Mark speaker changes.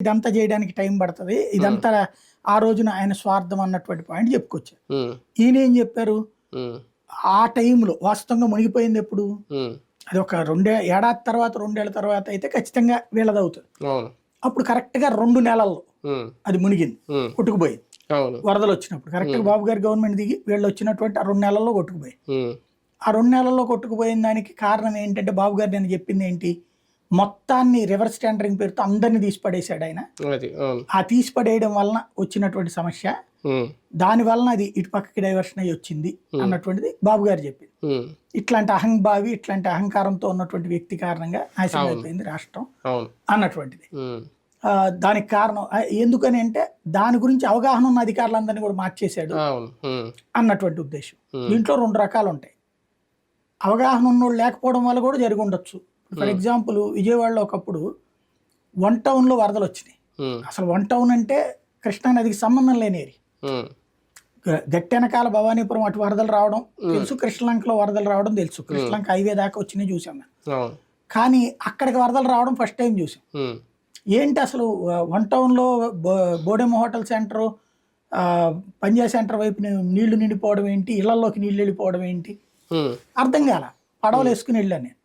Speaker 1: ఇదంతా చేయడానికి టైం పడుతుంది, ఇదంతా ఆ రోజున ఆయన స్వార్థం అన్నటువంటి పాయింట్ చెప్పుకొచ్చారు. ఈయన ఏం చెప్పారు, ఆ టైంలో వాస్తవంగా మునిగిపోయింది ఎప్పుడు, అది ఒక ఏడాది తర్వాత 2 ఏళ్ల తర్వాత అయితే ఖచ్చితంగా వీళ్ళది అవుతుంది. అప్పుడు కరెక్ట్ గా 2 నెలల్లో అది మునిగింది, కొట్టుకుపోయింది. వరదలు వచ్చినప్పుడు కరెక్ట్ గా బాబు గారి గవర్నమెంట్ దిగి వీళ్ళు వచ్చినటువంటి ఆ 2 నెలల్లో కొట్టుకుపోయి, ఆ 2 నెలల్లో కొట్టుకుపోయిన దానికి కారణం ఏంటంటే బాబు గారు నేను చెప్పింది ఏంటి, మొత్తాన్ని రివర్స్ టెండరింగ్ పేరుతో అందరినీ తీసిపడేశాడు ఆయన. ఆ తీసిపడేయడం వలన వచ్చినటువంటి సమస్య, దాని వలన అది ఇటు పక్కకి డైవర్షన్ అయ్యి వచ్చింది అన్నటువంటిది బాబు గారు చెప్పింది. ఇట్లాంటి అహంభావి, ఇట్లాంటి అహంకారంతో ఉన్నటువంటి వ్యక్తి కారణంగా నాశనం అయిపోయింది రాష్ట్రం అన్నటువంటిది. దానికి కారణం ఎందుకని అంటే దాని గురించి అవగాహన ఉన్న అధికారులందరినీ కూడా మార్చేశాడు అన్నటువంటి ఉద్దేశం. దీంట్లో 2 రకాలు ఉంటాయి. అవగాహన ఉన్నోళ్ళు లేకపోవడం వల్ల కూడా జరిగి ఉండొచ్చు. ఫర్ ఎగ్జాంపుల్ విజయవాడలో ఒకప్పుడు 1 టౌన్లో వరదలు వచ్చినాయి. అసలు 1 టౌన్ అంటే కృష్ణా నదికి సంబంధం లేని ఏరియా. గట్టెనకాల భవానీపురం అటు వరదలు రావడం తెలుసు, కృష్ణలంకలో వరదలు రావడం తెలుసు, కృష్ణలంక హైవే దాకా వచ్చినాయి చూసాం మేము. కానీ అక్కడికి వరదలు రావడం ఫస్ట్ టైం చూసాం. ఏంటి అసలు 1 టౌన్లో బోడెమ్మ హోటల్ సెంటర్, పంజా సెంటర్ వైపు నీళ్లు నిండిపోవడం ఏంటి, ఇళ్లలోకి నీళ్లు వెళ్ళిపోవడం ఏంటి అర్థం కాల. పడవలు వేసుకుని వెళ్ళాను నేను.